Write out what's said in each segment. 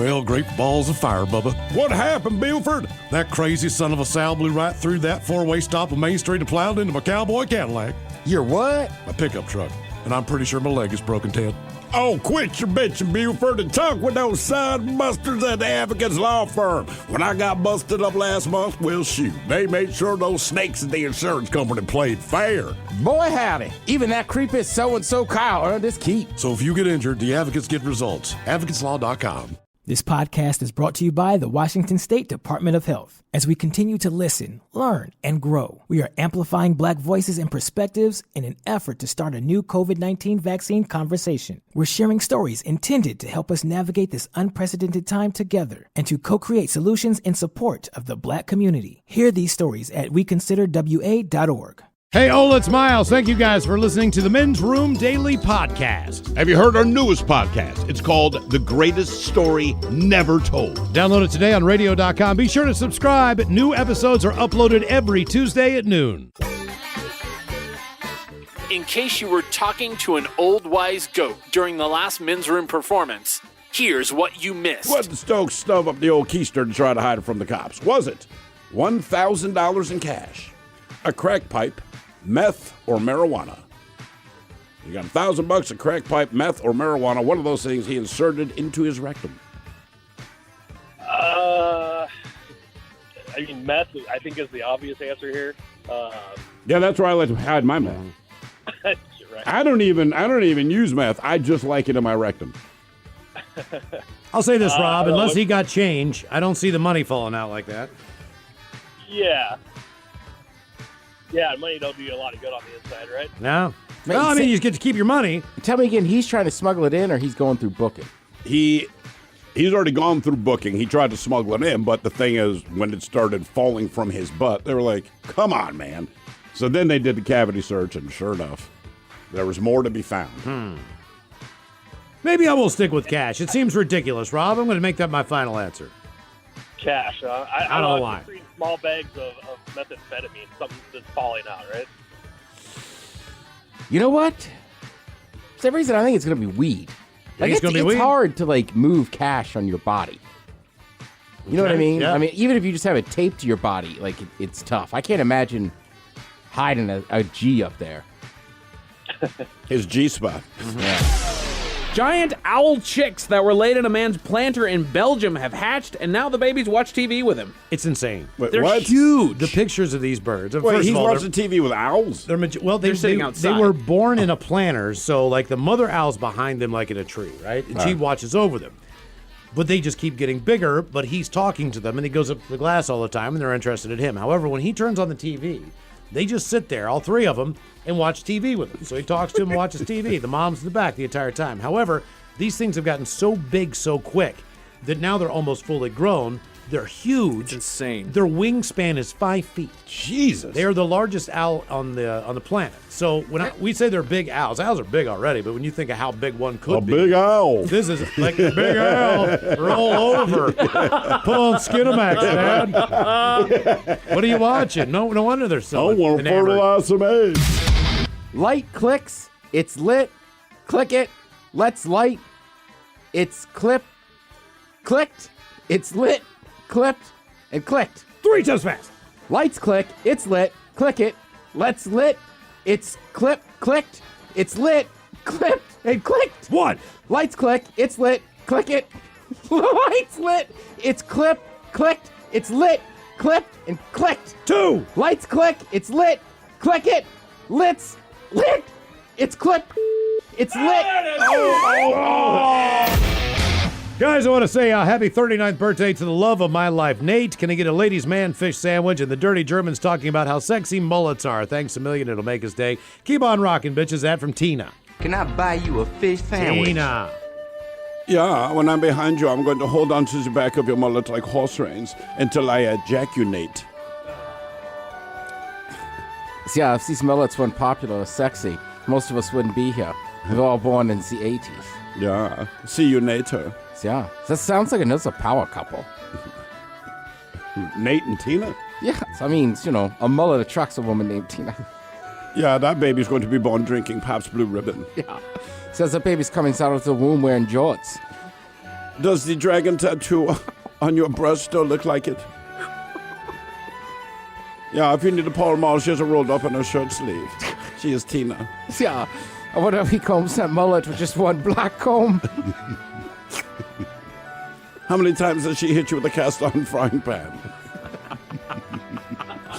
Well, great balls of fire, Bubba. What happened, Buford? That crazy son of a Sal blew right through that four-way stop on Main Street and plowed into my cowboy Cadillac. Your what? My pickup truck. And I'm pretty sure my leg is broken, Ted. Oh, quit your bitching, Buford, and talk with those son busters at the Advocates Law Firm. When I got busted up last month, well, shoot, they made sure those snakes at the insurance company played fair. Boy, howdy. Even that creepy so-and-so Kyle earned his keep. So if you get injured, the advocates get results. AdvocatesLaw.com. This podcast is brought to you by the Washington State Department of Health. As we continue to listen, learn, and grow, we are amplifying Black voices and perspectives in an effort to start a new COVID-19 vaccine conversation. We're sharing stories intended to help us navigate this unprecedented time together and to co-create solutions in support of the Black community. Hear these stories at weconsiderwa.org. Hey, Ola, it's Miles. Thank you guys for listening to the Men's Room Daily Podcast. Have you heard our newest podcast? It's called The Greatest Story Never Told. Download it today on radio.com. Be sure to subscribe. New episodes are uploaded every Tuesday at noon. In case you were talking to an old wise goat during the last Men's Room performance, here's what you missed. What did Stokes stuff up the old keister to try to hide it from the cops? Was it $1,000 in cash, a crack pipe, meth, or marijuana? You got $1,000, a crack pipe, meth, or marijuana. One of those things he inserted into his rectum. I mean, meth, I think, is the obvious answer here. Yeah, that's where I like to hide my meth. Right. I don't even use meth. I just like it in my rectum. I'll say this, Rob. Unless he got change, I don't see the money falling out like that. Yeah. Yeah, money don't do you a lot of good on the inside, right? No. Well, I mean, you get to keep your money. Tell me again, he's trying to smuggle it in or he's going through booking? He's already gone through booking. He tried to smuggle it in, but the thing is, when it started falling from his butt, they were like, come on, man. So then they did the cavity search, and sure enough, there was more to be found. Maybe I will stick with cash. It seems ridiculous, Rob. I'm going to make that my final answer. Cash, I don't know why. 3 small bags of methamphetamine, something that's falling out, right? You know what? For some reason, I think it's going to be weed. Like, it's it's hard to, like, move cash on your body. You know what I mean? Yeah. I mean, even if you just have it taped to your body, like, it's tough. I can't imagine hiding a G up there. His G-spot. Yeah. Giant owl chicks that were laid in a man's planter in Belgium have hatched, and now the babies watch TV with him. It's insane. Wait, they're what? huge. The pictures of these birds. Wait, he's watching TV with owls? They're sitting outside. They were born in a planter, so like the mother owl's behind them like in a tree, right? And she watches over them. But they just keep getting bigger, but he's talking to them, and he goes up to the glass all the time, and they're interested in him. However, when he turns on the TV, they just sit there, all 3 of them, and watch TV with him. So he talks to him and watches TV. The mom's in the back the entire time. However, these things have gotten so big so quick that now they're almost fully grown. They're huge. It's insane. Their wingspan is 5 feet. Jesus. They are the largest owl on the planet. So when we say they're big owls are big already, but when you think of how big one could be. A big owl. This is like a big owl. Roll over. Put on Skinamax, Dad. What are you watching? No wonder they're so I want to enamored. fertilize some eggs. Light clicks. It's lit. Click it. Let's light. It's clipped. It's lit. Clipped and clicked. 3 times fast. Lights click. It's lit. Click it. Let's lit. It's clicked. It's lit. Clipped and clicked. 1. Lights click. It's lit. Click it. Lights lit. It's clicked. It's lit. Clipped and clicked. 2. Lights click. It's lit. Click it. Lit. It's clipped. It's lit. Guys, I want to say happy 39th birthday to the love of my life, Nate. Can I get a ladies' man fish sandwich? And the dirty Germans talking about how sexy mullets are. Thanks a million. It'll make his day. Keep on rocking, bitches. That from Tina. Can I buy you a fish sandwich? Tina. Yeah, when I'm behind you, I'm going to hold on to the back of your mullet like horse reins until I ejaculate. See, if these mullets weren't popular or sexy, most of us wouldn't be here. We were all born in the 80s. Yeah, see you later. Yeah, that sounds like another power couple. Nate and Tina? Yeah, I mean, you know, a mullet attracts a woman named Tina. Yeah, that baby's going to be born drinking Pabst Blue Ribbon. Yeah. Says the baby's coming out of the womb wearing jorts. Does the dragon tattoo on your breast still look like it? Yeah, if you need to Paul Mall, she has it rolled up in her shirt sleeve. She is Tina. Yeah. I wonder if he combs that mullet with just one black comb. How many times does she hit you with a cast-iron frying pan?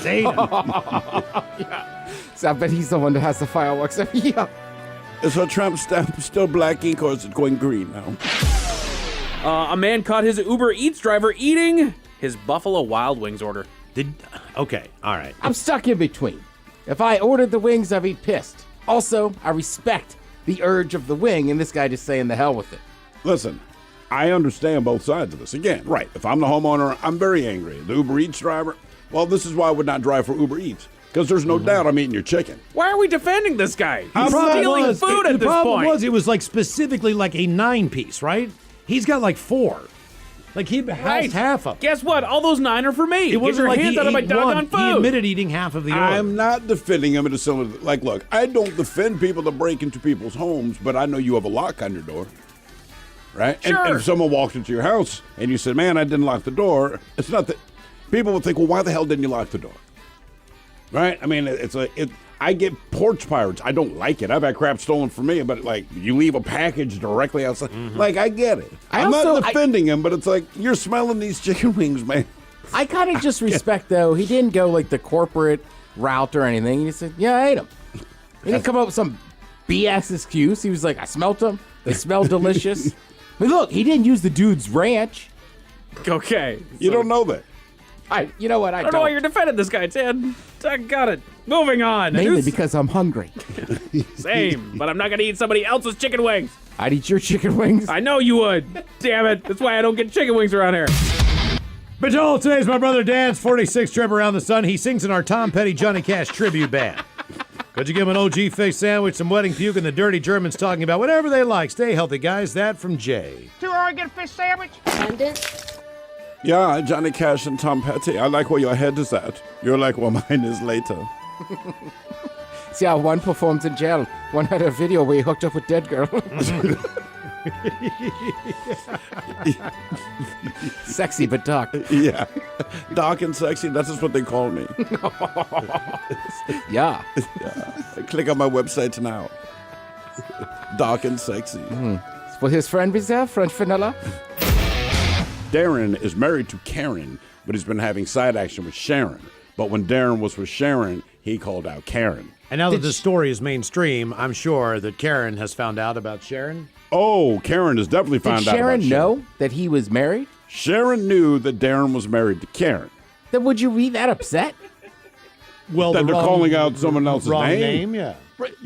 Damn. So I bet he's the one that has the fireworks every year. Is her tramp stamp still black ink or is it going green now? A man caught his Uber Eats driver eating his Buffalo Wild Wings order. Okay, all right. I'm stuck in between. If I ordered the wings, I'd be pissed. Also, I respect the urge of the wing, and this guy just saying the hell with it. Listen, I understand both sides of this. Again, right, if I'm the homeowner, I'm very angry. The Uber Eats driver, well, this is why I would not drive for Uber Eats. Because there's no doubt I'm eating your chicken. Why are we defending this guy? He's Problem stealing was- food at the this problem point. was it was like specifically like a 9-piece, right? He's got like 4. Like he has Right. half of them. Guess what? All those 9 are for me. It Get wasn't your like hands he out of my ate doggone one. food. He admitted eating half of the order. I'm not defending him in a similar. Like, look, I don't defend people that break into people's homes, but I know you have a lock on your door, right? Sure. And if someone walked into your house and you said, "Man, I didn't lock the door," it's not that people would think, "Well, why the hell didn't you lock the door?" Right? I mean, I get porch pirates. I don't like it. I've had crap stolen from me, but like you leave a package directly outside. Like I get it. I'm not defending him, but it's like you're smelling these chicken wings, man. I kind of just respect, though. He didn't go like the corporate route or anything. He just said, yeah, I ate them. He didn't come up with some BS excuse. He was like, I smelt them. They smell delicious. I mean, look, he didn't use the dude's ranch. Okay. You don't know that. You know what? I I don't know why you're defending this guy, Ted. I got it. Moving on. Mainly because I'm hungry. Same, but I'm not going to eat somebody else's chicken wings. I'd eat your chicken wings. I know you would. Damn it. That's why I don't get chicken wings around here. But Joel, today's my brother Dan's 46th trip around the sun. He sings in our Tom Petty Johnny Cash tribute band. Could you give him an OG fish sandwich, some wedding puke, and the dirty Germans talking about whatever they like? Stay healthy, guys. That from Jay. $2 fish sandwich. Yeah, Johnny Cash and Tom Petty. I like where your head is at. You're like where mine is later. See how one performs in jail. One had a video where he hooked up with dead girl. Sexy but dark. Yeah. Dark and sexy, that's just what they call me. Yeah. Click on my website now. Dark and sexy. Will his friend be there? French vanilla? Darren is married to Karen, but he's been having side action with Sharon. But when Darren was with Sharon, he called out Karen. And now that the story is mainstream, I'm sure that Karen has found out about Sharon. Oh, Karen has definitely found out about Sharon Sharon. know that he was married? Sharon knew that Darren was married to Karen. Then would you be that upset? Well, that they're calling out someone else's wrong name? yeah.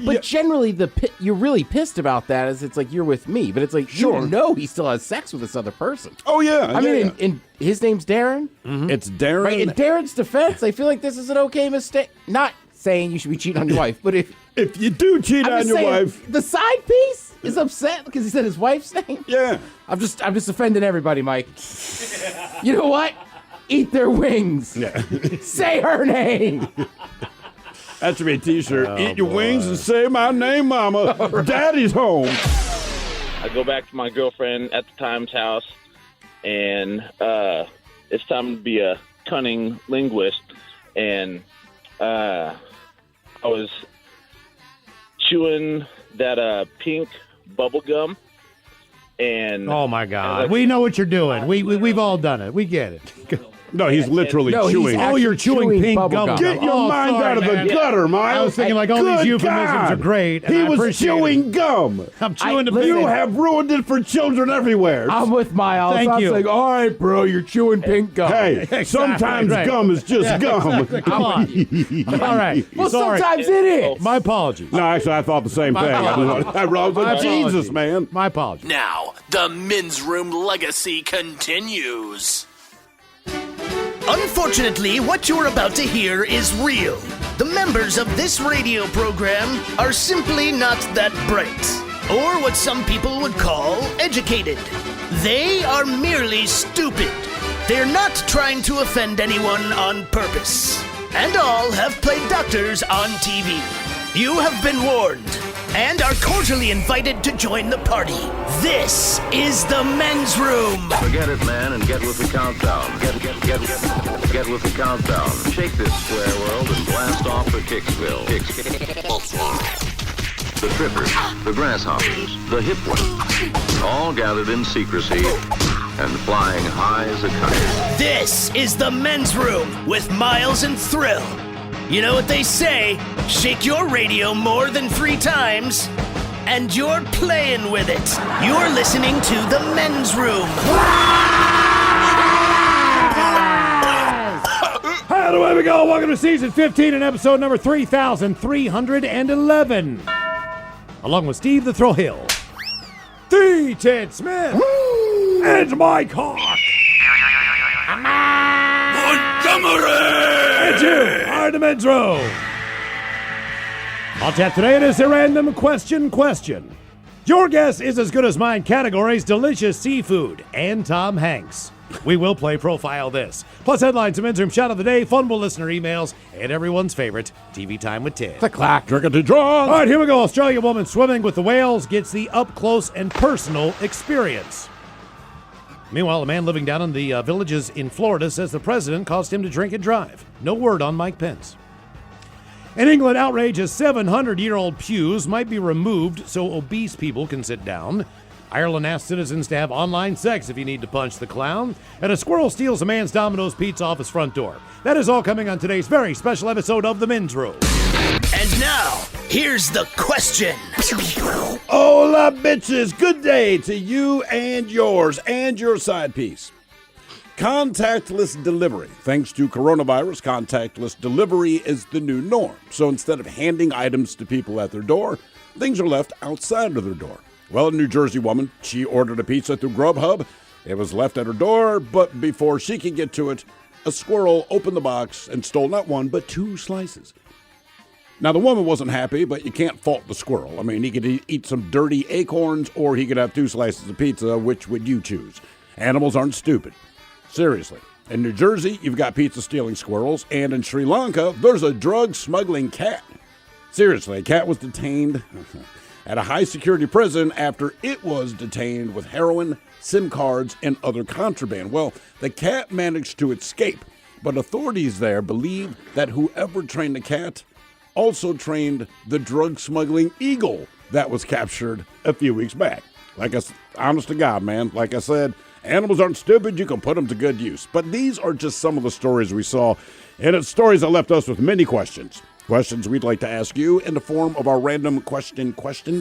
But generally, you're really pissed about that. Is it's like you're with me, but it's like Sure. you know he still has sex with this other person. Oh, yeah. I mean, in his name's Darren. It's Darren. Right, in Darren's defense, I feel like this is an okay mistake. Not saying you should be cheating on your wife, but if you do cheat I'm on just your saying, wife. the side piece is upset because he said his wife's name. Yeah. I'm just offending everybody, Mike. You know what? Eat their wings. Yeah. Say her name. That should be a t-shirt. Eat your wings and say my name, mama. Right. Daddy's home. I go back to my girlfriend at the time's house, and it's time to be a cunning linguist. And I was chewing that pink bubble gum. And oh my God, we know what you're doing. We've all done it. We get it. No, he's literally chewing. Oh, you're chewing pink gum. Get your mind out of the gutter, Miles. I was thinking like all these euphemisms are great. And He I was appreciate chewing it. gum. I'm chewing the You pink. have ruined it for children everywhere. I'm with Miles. Thank I was you. like, all right, bro, you're chewing pink gum. Hey, Exactly, sometimes right. gum is just Yeah, gum. exactly. Come on. All right. Well, Sorry. sometimes it is. My apologies. No, actually, I thought the same thing. I was like, Jesus, man. My apologies. Now, the Men's Room legacy continues. Unfortunately, what you're about to hear is real. The members of this radio program are simply not that bright, or what some people would call educated. They are merely stupid. They're not trying to offend anyone on purpose. And all have played doctors on TV. You have been warned. and are cordially invited to join the party. This is the men's room. Forget it, man, and get with the countdown. Get with the countdown. Shake this square world and blast off for Kicksville. The trippers, the grasshoppers, the hip ones, all gathered in secrecy and flying high as a kite. This is the men's room with Miles and Thrill. You know what they say, shake your radio more than 3 times, and you're playing with it. You're listening to the men's room. Hi, away we go. Welcome to season 15 and episode number 3,311. Along with Steve the Thrill Hill, the Ted Smith, and Mike Hawk. And you are the men's row. I'll chat today. It is a random question. Your guess is as good as mine. Categories: delicious seafood and Tom Hanks. We will play Profile This. Plus headlines, a men's room shot of the day, funable listener emails, and everyone's favorite, TV Time with Ted. Click-clack. Drinkity drunk. All right, here we go. Australian woman swimming with the whales gets the up-close and personal experience. Meanwhile, a man living down in the villages in Florida says the president caused him to drink and drive. No word on Mike Pence. In England, outrage as 700-year-old pews might be removed so obese people can sit down. Ireland asks citizens to have online sex if you need to punch the clown. And a squirrel steals a man's Domino's pizza off his front door. That is all coming on today's very special episode of The Men's Room. And now, here's the question. Hola, bitches. Good day to you and yours and your side piece. Contactless delivery. Thanks to coronavirus, contactless delivery is the new norm. So instead of handing items to people at their door, things are left outside of their door. Well, a New Jersey woman, she ordered a pizza through Grubhub. It was left at her door, but before she could get to it, a squirrel opened the box and stole not 1, but 2 slices. Now, the woman wasn't happy, but you can't fault the squirrel. I mean, he could eat some dirty acorns, or he could have 2 slices of pizza. Which would you choose? Animals aren't stupid. Seriously. In New Jersey, you've got pizza-stealing squirrels, and in Sri Lanka, there's a drug-smuggling cat. Seriously, a cat was detained at a high-security prison after it was detained with heroin, SIM cards, and other contraband. Well, the cat managed to escape, but authorities there believe that whoever trained the cat also trained the drug-smuggling eagle that was captured a few weeks back. Honest to God, man, like I said, animals aren't stupid. You can put them to good use. But these are just some of the stories we saw, and it's stories that left us with many questions. Questions we'd like to ask you in the form of our random question,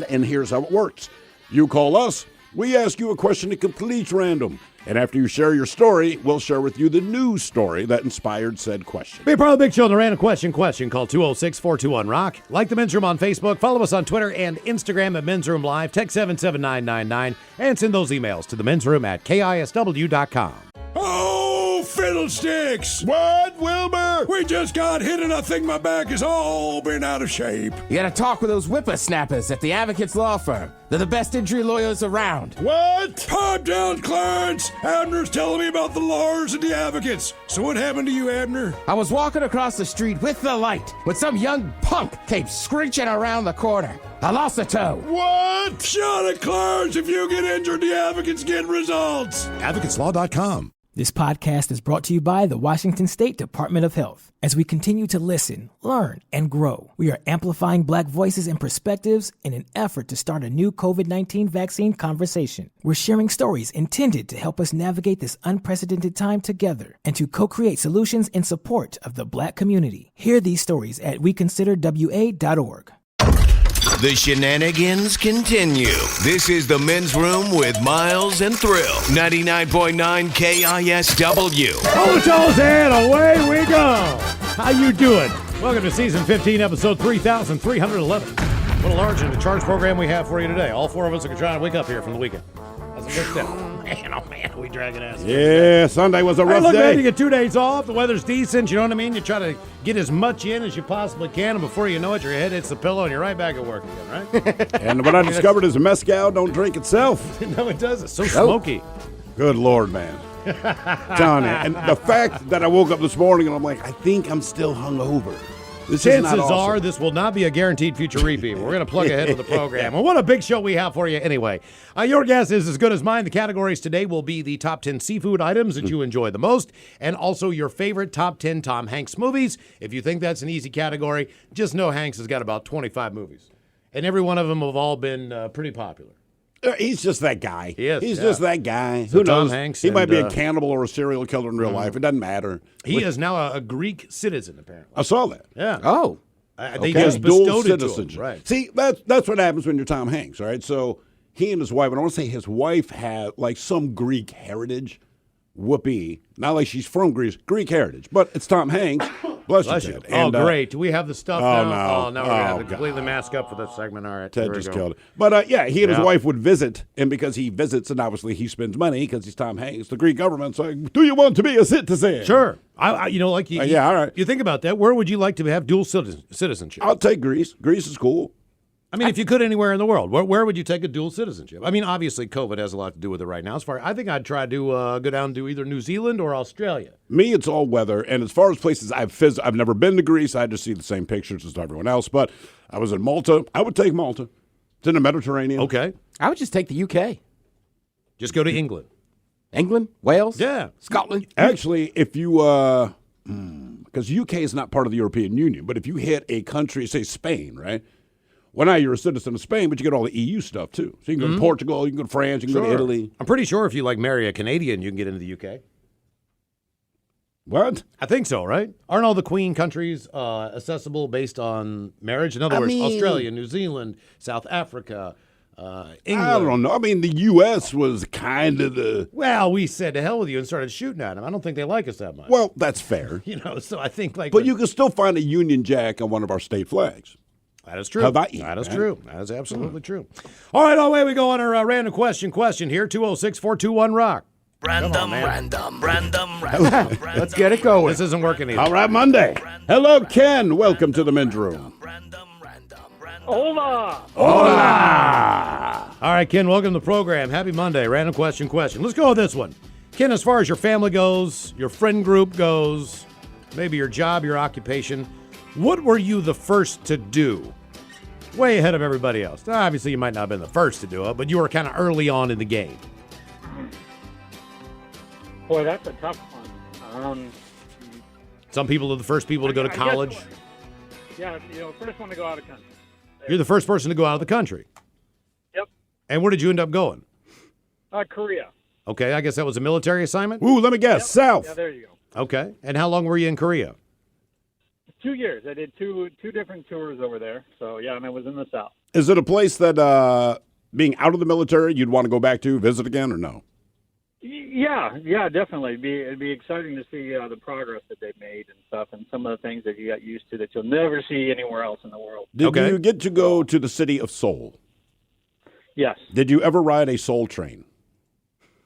and here's how it works. You call us, we ask you a question to complete random, and after you share your story, we'll share with you the news story that inspired said question. Be a part of the big show on the random question. Call 206-421-ROCK. Like the Men's Room on Facebook. Follow us on Twitter and Instagram at Men's Room Live. Text 77999 and send those emails to the Men's Room at KISW.com. Oh, fiddlesticks! What, Wilbur? We just got hit and I think my back has all been out of shape. You gotta talk with those whippersnappers at the Advocates Law Firm. They're the best injury lawyers around. What? Pipe down, Clarence! Abner's telling me about the lawyers and the advocates. So what happened to you, Abner? I was walking across the street with the light when some young punk came screeching around the corner. I lost a toe. What? Shut it, Clarence! If you get injured, the advocates get results. AdvocatesLaw.com. This podcast is brought to you by the Washington State Department of Health. As we continue to listen, learn, and grow, we are amplifying Black voices and perspectives in an effort to start a new COVID-19 vaccine conversation. We're sharing stories intended to help us navigate this unprecedented time together and to co-create solutions in support of the Black community. Hear these stories at weconsiderwa.org. The shenanigans continue. This is the Men's Room with Miles and Thrill. 99.9 KISW. Hold the toes and away we go. How you doing? Welcome to season 15, episode 3,311. What a large and a charged program we have for you today. All 4 of us are trying to wake up here from the weekend. That's a good step. Man, oh man, we dragging ass. Yeah, Sunday was a rough look, day. man, you get 2 days off. The weather's decent. You know what I mean? You try to get as much in as you possibly can, and before you know it, your head hits the pillow and you're right back at work again, right? And what I discovered is mezcal don't drink itself. No, it doesn't. It's so smoky. Good Lord, man. Telling you. And the fact that I woke up this morning and I'm like, I think I'm still hungover. Chances are this will not be a guaranteed future repeat. We're going to plug ahead with the program. And what a big show we have for you anyway. Your guess is as good as mine. The categories today will be the top 10 seafood items that you enjoy the most and also your favorite top 10 Tom Hanks movies. If you think that's an easy category, just know Hanks has got about 25 movies. And every one of them have all been pretty popular. He's just that guy. He is. He's just that guy. So Who Tom knows? Hanks He might be a and, cannibal or a serial killer in real life. It doesn't matter. He is now a Greek citizen, apparently. I saw that. Yeah. Oh. They just bestowed it to him. Right. See, that's what happens when you're Tom Hanks, all right? So he and his wife, and I want to say his wife had like some Greek heritage. Whoopee. Not like she's from Greece. Greek heritage. But it's Tom Hanks. Bless you, Ted. Oh, great. Do we have the stuff now? No. Oh, now we're going to have to completely mask up for this segment. All right. Ted just killed it. But, yeah, he and his wife would visit, and because he visits, and obviously he spends money because he's Tom Hanks, the Greek government's like, do you want to be a citizen? Sure. All right. You think about that. Where would you like to have dual citizenship? I'll take Greece. Greece is cool. I mean, if you could anywhere in the world, where would you take a dual citizenship? I mean, obviously, COVID has a lot to do with it right now. I think I'd try to go down to either New Zealand or Australia. Me, it's all weather. And as far as places I've never been to Greece. I just see the same pictures as everyone else. But I was in Malta. I would take Malta. It's in the Mediterranean. Okay. I would just take the UK. Just go to England. England? Wales? Yeah. Scotland? Actually, if you, because UK is not part of the European Union, but if you hit a country, say Spain, right? Well, now you're a citizen of Spain, but you get all the EU stuff, too. So you can go to Portugal, you can go to France, you can go to Italy. I'm pretty sure if you, marry a Canadian, you can get into the UK. What? I think so, right? Aren't all the Queen countries accessible based on marriage? In other words, Australia, New Zealand, South Africa, England. I don't know. I mean, the U.S. was kind of the... Well, we said to hell with you and started shooting at them. I don't think they like us that much. Well, that's fair. So I think But you can still find a Union Jack on one of our state flags. That is true. How about you? That is true. That is absolutely true. All right, away we go on our random question here, 206-421-ROCK. Random. Let's get it going. This isn't working either. All right, Monday. Hello, Ken. Welcome to the men's room. Hola. Hola. All right, Ken, welcome to the program. Happy Monday. Random question. Let's go with this one. Ken, as far as your family goes, your friend group goes, maybe your job, your occupation, what were you the first to do? Way ahead of everybody else. Now, obviously, you might not have been the first to do it, but you were kind of early on in the game. Boy, that's a tough one. Some people are the first people to go to college. First one to go out of country. You're the first person to go out of the country. Yep. And where did you end up going? Korea. Okay, I guess that was a military assignment? Ooh, let me guess. Yep. South. Yeah, there you go. Okay. And how long were you in Korea? 2 years. I did two different tours over there. So, yeah, and I was in the South. Is it a place that, being out of the military, you'd want to go back to, visit again, or no? Yeah, definitely. It'd be exciting to see the progress that they've made and stuff, and some of the things that you got used to that you'll never see anywhere else in the world. Did you get to go to the city of Seoul? Yes. Did you ever ride a Seoul train?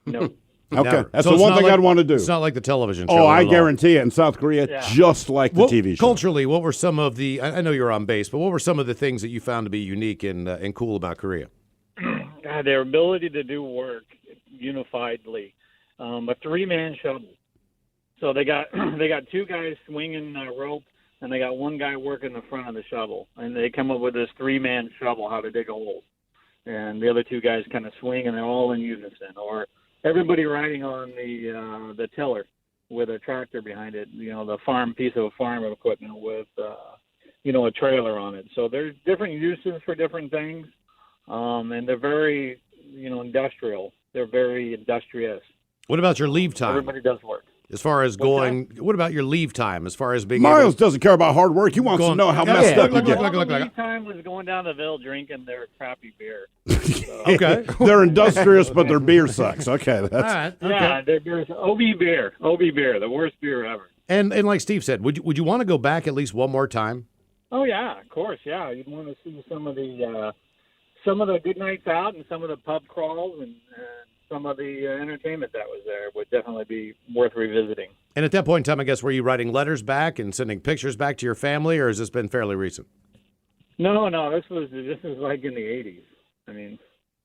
No. Okay, Never. that's So the it's one not thing like- I'd want to do. It's not like the television show. Oh, I at all. guarantee it. In South Korea, just like the TV show. Culturally, what were some of the? I know you're on base, but what were some of the things that you found to be unique and cool about Korea? Their ability to do work unifiedly. A three-man shuttle. So they got two guys swinging rope, and they got one guy working the front of the shuttle. And they come up with this three-man shovel, how to dig a hole. And the other two guys kind of swing, and they're all in unison. Or everybody riding on the tiller with a tractor behind it, the piece of farm equipment with, a trailer on it. So there's different uses for different things. And they're very, industrial. They're very industrious. What about your leave time? Everybody does work. As far as what about your leave time? As far as being Miles doesn't care about hard work. He wants to know how messed up you get. Leave time was going down to Ville drinking their crappy beer. So. Okay. They're industrious, but their beer sucks. Okay. That's... All right. Okay. Yeah, their beer's OB beer, the worst beer ever. And like Steve said, would you want to go back at least one more time? Oh yeah, of course. Yeah, you'd want to see some of the good nights out and some of the pub crawls and some of the entertainment that was there would definitely be worth revisiting. And at that point in time, I guess, were you writing letters back and sending pictures back to your family, or has this been fairly recent? No, this was like in the 80s. I mean,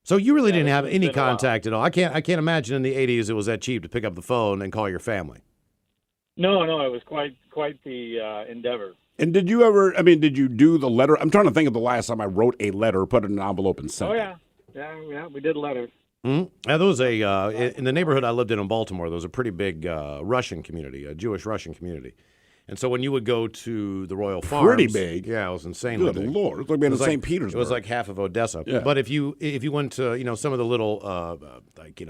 so you really didn't have any contact at all. I can't imagine in the 80s it was that cheap to pick up the phone and call your family. No, it was quite the endeavor. And did you do the letter? I'm trying to think of the last time I wrote a letter, put it in an envelope, and sent it. Yeah, we did letters. Mm-hmm. There was in the neighborhood I lived in Baltimore, there was a pretty big Russian community, a Jewish Russian community. And so when you would go to the Royal Farms, pretty big. Yeah, it was insanely Good big. Lord, it's like being in St. Petersburg. It was like half of Odessa. Yeah. But if you went to some of the little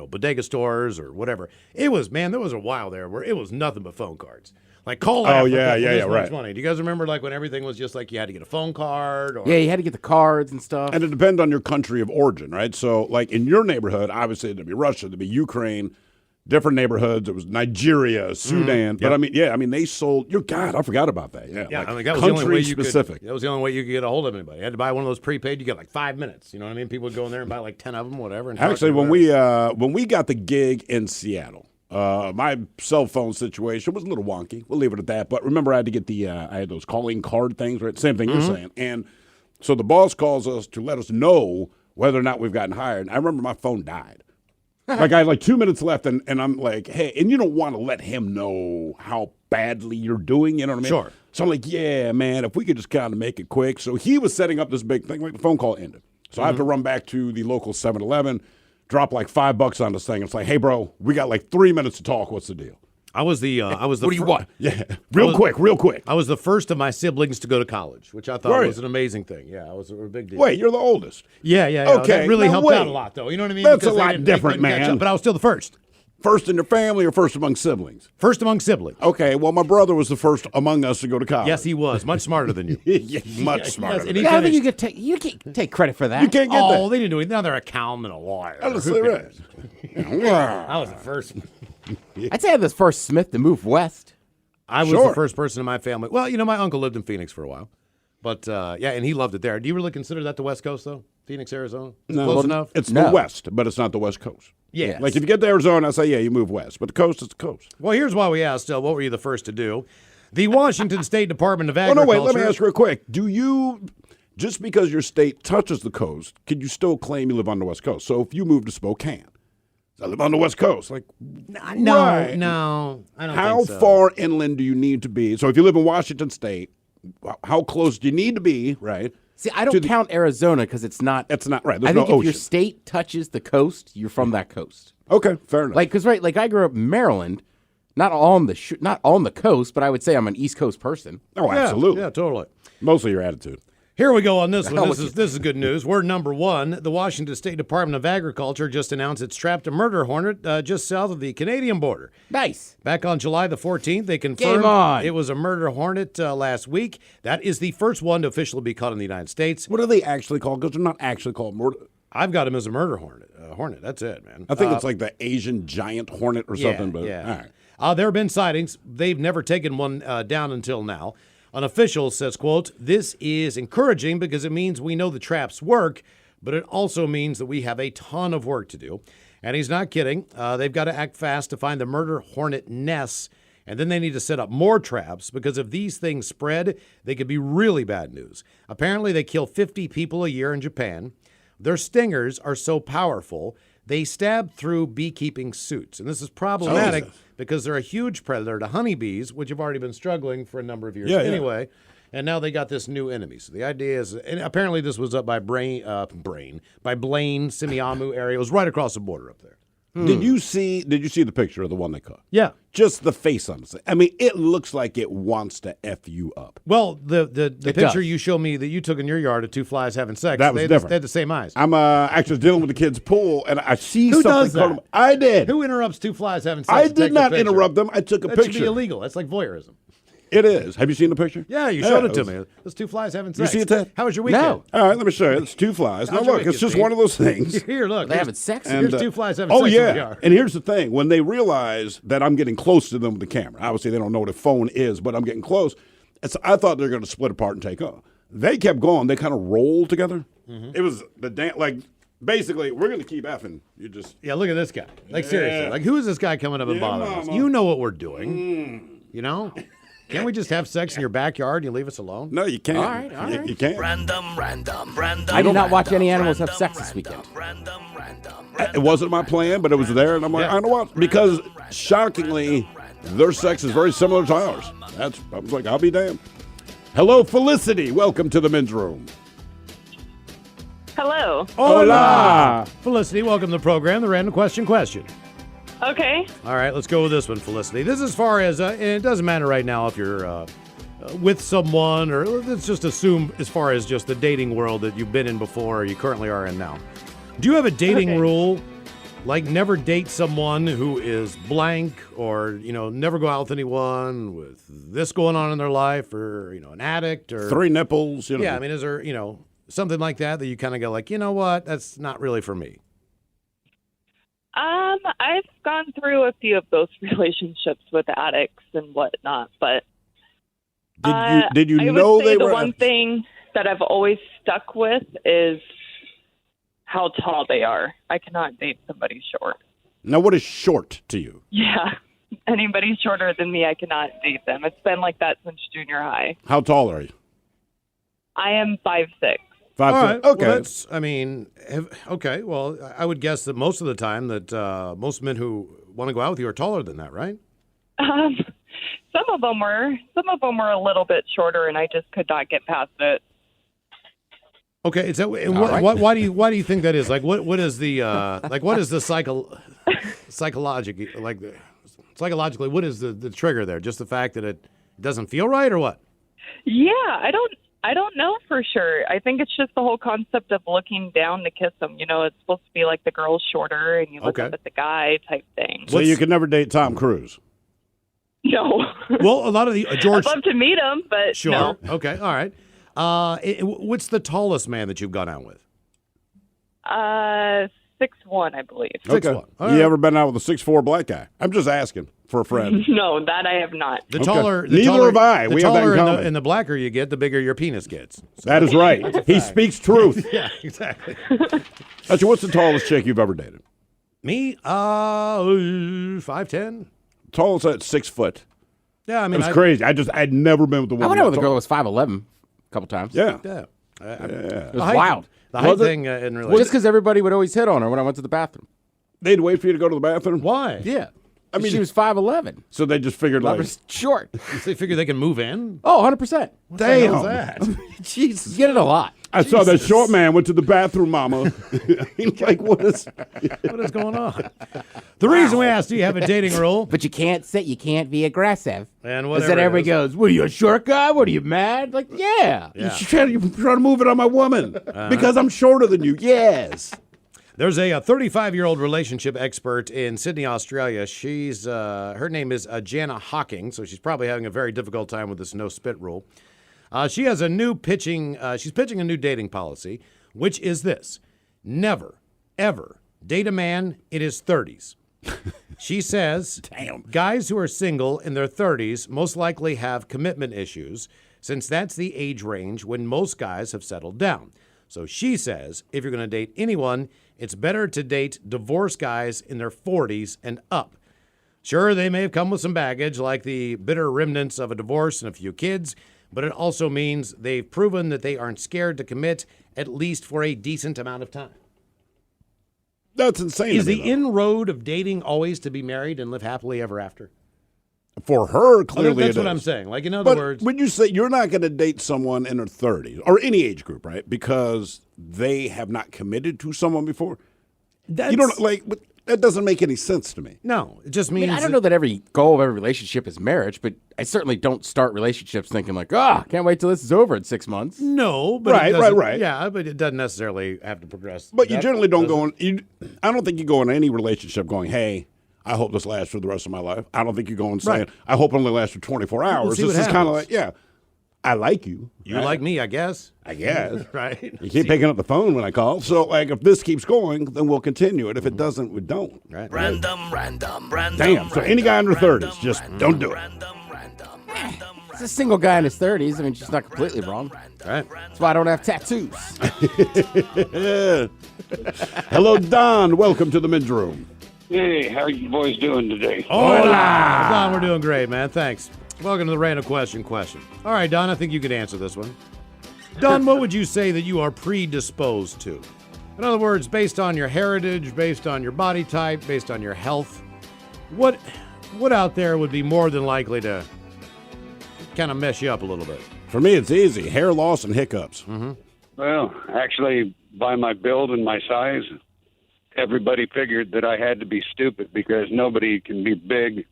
bodega stores or whatever, there was a while there where it was nothing but phone cards. Like call Africa for this much money. Do you guys remember like when everything was just like you had to get a phone card? Yeah, you had to get the cards and stuff. And it depends on your country of origin, right? So like in your neighborhood, obviously there'd be Russia, there'd be Ukraine. Different neighborhoods. It was Nigeria, Sudan. But they sold. I forgot about that. Yeah, like that was country the only way you specific. That was the only way you could get a hold of anybody. You had to buy one of those prepaid. You get like 5 minutes. You know what I mean? People would go in there and buy like 10 of them, whatever. And Actually, when we got the gig in Seattle, my cell phone situation was a little wonky. We'll leave it at that. But remember, I had to get I had those calling card things. Right, same thing you're saying. And so the boss calls us to let us know whether or not we've gotten hired. And I remember my phone died. Like I had like 2 minutes left, and I'm like, hey, and you don't want to let him know how badly you're doing, you know what I mean? Sure. So I'm like, yeah, man, if we could just kind of make it quick. So he was setting up this big thing, like the phone call ended. So I have to run back to the local 7-Eleven, drop like $5 on this thing. It's like, hey, bro, we got like 3 minutes to talk. What's the deal? I was the what do you want? Yeah, real quick. I was the first of my siblings to go to college, which I thought was an amazing thing. Yeah, it was a big deal. Wait, you're the oldest? Yeah. Okay, that really now helped wait. out a lot, though. You know what I mean? That's Because a lot different, man. But I was still the first. First in your family or first among siblings? First among siblings. Okay, well, my brother was the first among us to go to college. Yes, he was. Much smarter than you. Yeah, much smarter. And he I think finished. you can't take credit for that. You can't get that. Oh, they didn't do it. Now they're accountant and a lawyer. Honestly, right. I was the first. I'd say I'm the first Smith to move west. I was the first person in my family. Well, my uncle lived in Phoenix for a while. But, and he loved it there. Do you really consider that the West Coast, though? Phoenix, Arizona? No, Close enough? It's the West, but it's not the West Coast. Yes. Like if you get to Arizona, I say, yeah, you move west. But the coast is the coast. Well, here's why we asked, what were you the first to do? The Washington State Department of Oh, Agriculture. no, wait, let me ask real quick. Do you, just because your state touches the coast, could you still claim you live on the West Coast? So if you move to Spokane, I live on the West Coast. Like, No, right. I don't How think so. far inland do you need to be? So if you live in Washington State, how close do you need to be, right? See, I don't count Arizona because it's not. It's not, right. There's I think no if your ocean. state touches the coast, you're from that coast. Okay, fair enough. Because I grew up in Maryland, not on the coast, but I would say I'm an East Coast person. Oh, absolutely. Yeah, totally. Mostly your attitude. Here we go on this one. hell This with is good news. We're number one. The Washington State Department of Agriculture just announced it's trapped a murder hornet just south of the Canadian border. Nice. Back on July the 14th, they Game confirmed on. it was a murder hornet last week. That is the first one to officially be caught in the United States. What are they actually called? Because they're not actually called murder. I've got him as a murder hornet. Hornet. That's it, man. I think it's like the Asian giant hornet or something. But yeah. all right. There have been sightings. They've never taken one down until now. An official says, quote, "This is encouraging because it means we know the traps work, but it also means that we have a ton of work to do." And he's not kidding. They've got to act fast to find the murder hornet nests, and then they need to set up more traps because if these things spread, they could be really bad news. Apparently, they kill 50 people a year in Japan. Their stingers are so powerful, they stab through beekeeping suits. And this is problematic because they're a huge predator to honeybees, which have already been struggling for a number of years anyway. And now they got this new enemy. So the idea is, and apparently this was up by Blaine, Simiamu area. It was right across the border up there. Did you see the picture of the one they caught? Yeah. Just the face on it. I mean, it looks like it wants to F you up. Well, the picture does. you showed me that you took in your yard of two flies having sex, That was different. They had the same eyes. I'm actually dealing with the kids' pool, and I see Who something. does that? I did. Who interrupts two flies having sex? I to take did a not picture? interrupt them. I took a That picture. should be illegal. That's like voyeurism. It is. Have you seen the picture? Yeah, you showed it to me. Those two flies having sex. You see it, Ted? How was your weekend? No. All right, let me show you. It's two flies. Now How's your look, it's weekend, just Steve? one of those things. Here, look. They having sex? And, Here's two flies having oh sex in the yeah, yard. and here's the thing: when they realize that I'm getting close to them with the camera, obviously they don't know what a phone is, but I'm getting close. I thought they were going to split apart and take off. They kept going. They kind of rolled together. It was basically we're going to keep effing. You just look at this guy. Like seriously, like who is this guy coming up and bothering us? You know what we're doing. You know. Can't we just have sex in your backyard and you leave us alone? No, you can't. All right. You can't. Random. I did not watch any animals have sex this weekend. It wasn't my plan, but it was there, and I'm like, I know what? Because shockingly, their sex is very similar to ours. I was like, I'll be damned. Hello, Felicity. Welcome to the men's room. Hello. Hola. Felicity, welcome to the program, the random question. Okay. All right, let's go with this one, Felicity. This is as far as, and it doesn't matter right now if you're with someone, or let's just assume as far as just the dating world that you've been in before or you currently are in now. Do you have a dating rule, like never date someone who is blank, or, never go out with anyone with this going on in their life, or, an addict, or 3 nipples, Yeah, I mean, is there, something like that you kind of go like, you know what, that's not really for me? I've gone through a few of those relationships with addicts and whatnot, but did you I know would say they the were one thing that I've always stuck with is how tall they are. I cannot date somebody short. Now, what is short to you? Yeah. Anybody shorter than me, I cannot date them. It's been like that since junior high. How tall are you? I am 5'6". 5'6". All right. Okay. Well, okay. Well, I would guess that most of the time that most men who want to go out with you are taller than that, right? Some of them were a little bit shorter, and I just could not get past it. Okay. Is that why do you think that is? Like, what is the psychologically what is the trigger there? Just the fact that it doesn't feel right, or what? Yeah, I don't know for sure. I think it's just the whole concept of looking down to kiss them. It's supposed to be like the girl's shorter and you look up at the guy type thing. So you could never date Tom Cruise? No. Well, a lot of the George. I'd love to meet him, but sure. no. Okay. All right. What's the tallest man that you've gone out with? 6'1", I believe. Okay. 6'1". You ever been out with a 6'4" black guy? I'm just asking for a friend. No, that I have not. Neither have I. We have that in common. And the blacker you get, the bigger your penis gets. So that is right. He speaks truth. Yeah, exactly. Actually, what's the tallest chick you've ever dated? Me? 5'10". Tallest at 6 foot. Yeah, I mean, it's crazy. I'd never been with a woman. I went out with a girl who was 5'11" a couple times. Yeah. Yeah. It was wild. The height thing in relation. Just because everybody would always hit on her when I went to the bathroom. They'd wait for you to go to the bathroom? Why? Yeah. I mean, she was 5'11". So they just figured I was short. They figure they can move in? Oh, 100%. What the hell is that? Jesus. You get it a lot. I saw that short man went to the bathroom, mama. Like, what is going on? The reason we asked, do you have a dating rule? But you can't be aggressive. And Because whatever then it everybody is. goes, what are you, a short guy? What are you, mad? Like, yeah. You're trying to move it on my woman because I'm shorter than you. Yes. There's a 35-year-old relationship expert in Sydney, Australia. She's her name is Jana Hawking, so she's probably having a very difficult time with this no spit rule. She has a new she's pitching a new dating policy, which is this: never, ever date a man in his 30s. She says, guys who are single in their 30s most likely have commitment issues, since that's the age range when most guys have settled down. So she says, if you're going to date anyone, it's better to date divorced guys in their 40s and up. Sure, they may have come with some baggage, like the bitter remnants of a divorce and a few kids, but it also means they've proven that they aren't scared to commit, at least for a decent amount of time. That's insane. Is the inroad of dating always to be married and live happily ever after? For her, clearly that's it what is. I'm saying. Like, in other words, when you say you're not going to date someone in their 30s or any age group, right? Because they have not committed to someone before. You don't like. That doesn't make any sense to me. No, it just means. I don't know that every goal of every relationship is marriage, but I certainly don't start relationships thinking like, can't wait till this is over in 6 months. No, but right. Yeah, but it doesn't necessarily have to progress. But you generally don't go in. I don't think you go in any relationship going, hey, I hope this lasts for the rest of my life. I don't think you go in saying, I hope it only lasts for 24 hours. We'll this is kind of like, I like you. You like me, I guess. Right. You keep picking up the phone when I call. So, like, if this keeps going, then we'll continue it. If it doesn't, we don't. Right. Random. Damn. So any guy under 30s, just don't do it. It's a single guy in his 30s. I mean, she's not completely wrong. Right. That's why I don't have tattoos. Hello, Don. Welcome to the men's room. Hey, how are you boys doing today? Hola. Don, we're doing great, man. Thanks. Welcome to the random question. All right, Don, I think you could answer this one. Don, what would you say that you are predisposed to? In other words, based on your heritage, based on your body type, based on your health, what out there would be more than likely to kind of mess you up a little bit? For me, it's easy. Hair loss and hiccups. Mm-hmm. Well, actually, by my build and my size, everybody figured that I had to be stupid because nobody can be big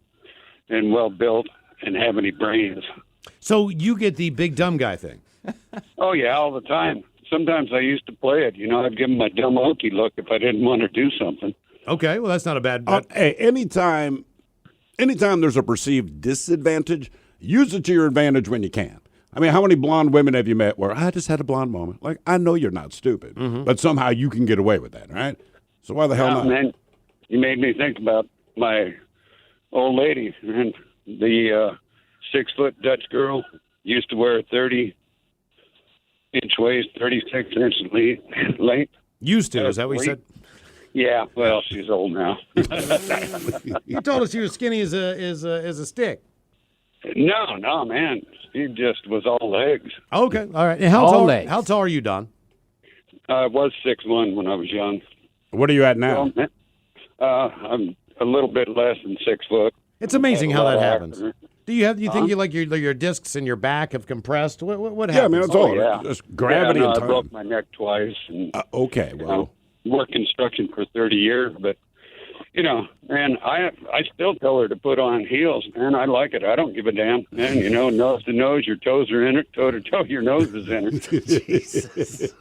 and well-built and have any brains. So you get the big dumb guy thing. Oh, yeah, all the time. Sometimes I used to play it. I'd give them a dumb okie look if I didn't want to do something. Okay, well, that's not a bad bet. Hey, anytime there's a perceived disadvantage, use it to your advantage when you can. I mean, how many blonde women have you met where I just had a blonde moment? Like, I know you're not stupid, but somehow you can get away with that, right? So why the hell not? Man, you made me think about my old lady, and the 6-foot Dutch girl used to wear 30-inch waist, 36-inch length. Used to, is that what you said? Yeah, well, she's old now. You told us you were skinny as a stick. No, man. She just was all legs. Okay, all right. And how tall are you, Don? I was 6'1" when I was young. What are you at now? I'm a little bit less than 6 foot. It's amazing how that happens. Do you think your discs in your back have compressed? What happens? Yeah, man, it's all yeah. just gravity and I time. broke my neck twice. And, okay, well. Worked construction for 30 years, but, and I still tell her to put on heels, man. I like it. I don't give a damn. Man, nose to nose, your toes are in it. Toe to toe, your nose is in it. Jesus.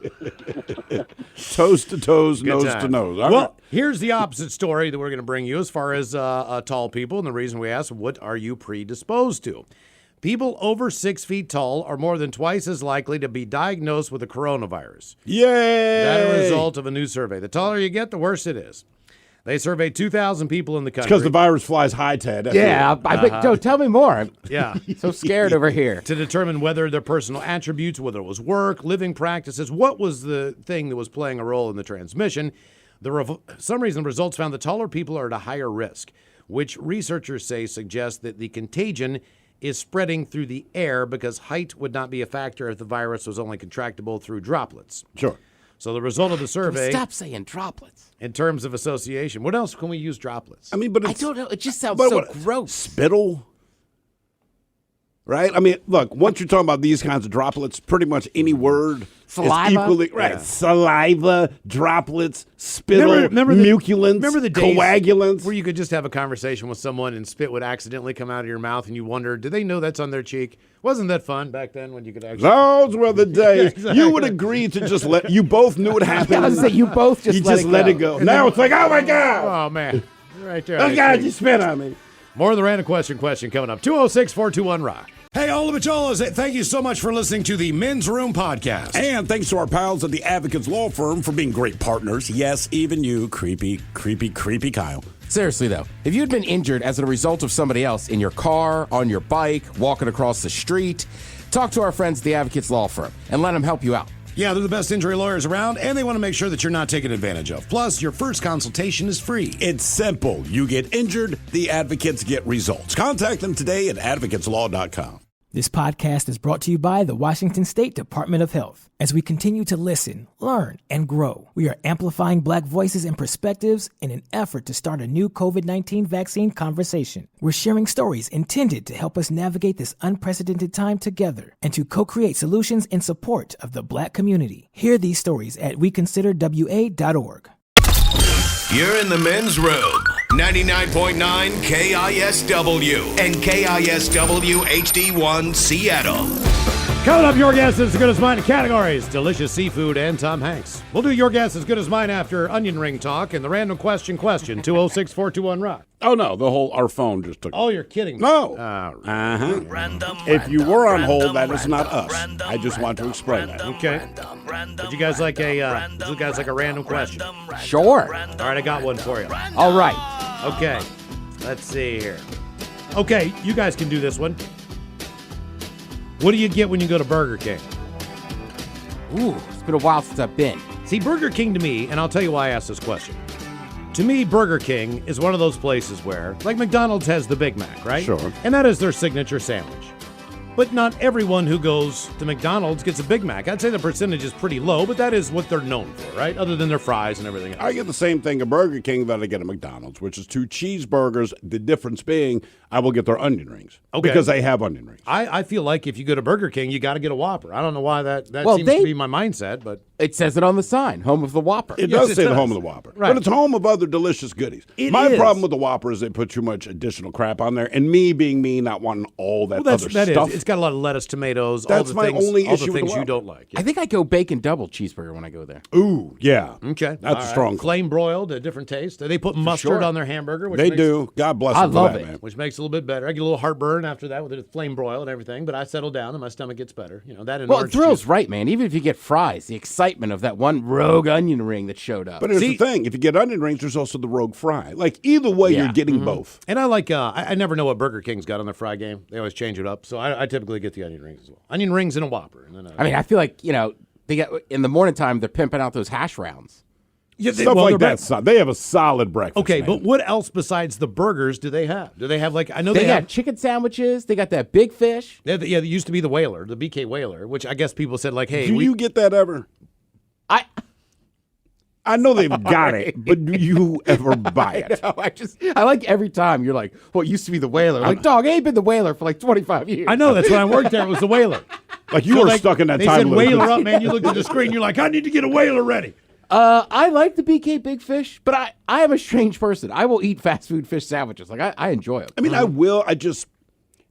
Toes to toes, Good nose time. to nose. Well, here's the opposite story that we're going to bring you as far as tall people, and the reason we ask, what are you predisposed to? People over 6 feet tall are more than twice as likely to be diagnosed with the coronavirus. Yay! That a result of a new survey. The taller you get, the worse it is. They surveyed 2,000 people in the country. Because the virus flies high, Ted. That's Yeah, Joe, tell me more. I'm Yeah. so scared over here. To determine whether their personal attributes, whether it was work, living practices, what was the thing that was playing a role in the transmission. Some reason the results found that taller people are at a higher risk, which researchers say suggests that the contagion is spreading through the air because height would not be a factor if the virus was only contractable through droplets. Sure. So the result of the survey... Stop saying droplets. In terms of association, what else can we use droplets? I mean, but I don't know. It just sounds so gross. Spittle? Right? I mean, look, once you're talking about these kinds of droplets, pretty much any word Saliva? is equally... Right. Yeah. Saliva, droplets, spittle, Remember the days coagulants. where you could just have a conversation with someone and spit would accidentally come out of your mouth and you wonder, do they know that's on their cheek? Wasn't that fun back then when you could actually... Those were the days. Exactly. You would agree to just let... You both knew it happened. I was going to say, you both just let it go. Now it's like, oh, my God. Oh, man. Right there. Oh, God, you spit on me. More of the random question coming up. 206-421-ROCK. Hey, all the Bacholas, thank you so much for listening to the Men's Room Podcast. And thanks to our pals at the Advocates Law Firm for being great partners. Yes, even you, creepy Kyle. Seriously, though, if you'd been injured as a result of somebody else in your car, on your bike, walking across the street, talk to our friends at the Advocates Law Firm and let them help you out. Yeah, they're the best injury lawyers around, and they want to make sure that you're not taken advantage of. Plus, your first consultation is free. It's simple. You get injured, the advocates get results. Contact them today at advocateslaw.com. This podcast is brought to you by the Washington State Department of Health. As we continue to listen, learn, and grow, we are amplifying Black voices and perspectives in an effort to start a new COVID-19 vaccine conversation. We're sharing stories intended to help us navigate this unprecedented time together and to co-create solutions in support of the Black community. Hear these stories at weconsiderwa.org. You're in the men's room. 99.9 KISW and KISW HD1 Seattle. Coming up, your guess is as good as mine categories: delicious seafood and Tom Hanks. We'll do your guess as good as mine after onion ring talk and the random question. 206-421-ROCK. Oh, no, our phone just took... Oh, you're kidding me. No. Random. If you were on hold, that is not us. I just want to explain that. Okay. Would you guys like a random question? Sure. All right, I got one for you. All right. Okay. Let's see here. Okay, you guys can do this one. What do you get when you go to Burger King? Ooh, it's been a while since I've been. See, Burger King to me, and I'll tell you why I asked this question. To me, Burger King is one of those places where, like McDonald's has the Big Mac, right? Sure. And that is their signature sandwich. But not everyone who goes to McDonald's gets a Big Mac. I'd say the percentage is pretty low, but that is what they're known for, right? Other than their fries and everything else. I get the same thing at Burger King that I get at McDonald's, which is 2 cheeseburgers. The difference being I will get their onion rings because they have onion rings. I feel like if you go to Burger King, you got to get a Whopper. I don't know why that seems to be my mindset, but it says it on the sign, home of the Whopper. It does say the home of the Whopper, right. but it's home of other delicious goodies. My problem with the Whopper is they put too much additional crap on there, and me being me, not wanting all that other stuff. It's got a lot of lettuce, tomatoes, That's all my the things, only all issue the with things the you don't like. I think I go bacon double cheeseburger when I go there. Ooh, yeah. Okay. That's a strong flame broiled, a different taste. They put mustard on their hamburger. Which They makes, do. God bless them. I love it. Man. Which makes it a little bit better. I get a little heartburn after that with the flame broil and everything, but I settle down and my stomach gets better. That and Well, orange Thrill's juice. right, man. Even if you get fries, the excitement of that one rogue onion ring that showed up. But here's the thing. If you get onion rings, there's also the rogue fry. Like, either way, you're getting both. And I like, I never know what Burger King's got on their fry game. They always change it up. So I typically get the onion rings as well. Onion rings and a Whopper. And then I feel like, they got in the morning time, they're pimping out those hash rounds. Yeah, stuff like that. They have a solid breakfast. Okay, man. but what else besides the burgers do they have? Do they have I know they have got chicken sandwiches. They got that big fish. There used to be the Whaler, the BK Whaler, which I guess people said hey, do you get that ever? I know they've got it, but do you ever buy it? I like every time you're like, well, it used to be the Whaler. Like, dog, ain't been the Whaler for 25 years. I know, that's when I worked there. It was the Whaler. Like you were stuck in that time. They said Whaler up, man. You looked at the screen, you're like, I need to get a Whaler ready. I like the BK Big Fish, but I am a strange person. I will eat fast food fish sandwiches. Like, I enjoy them. I mean, I will.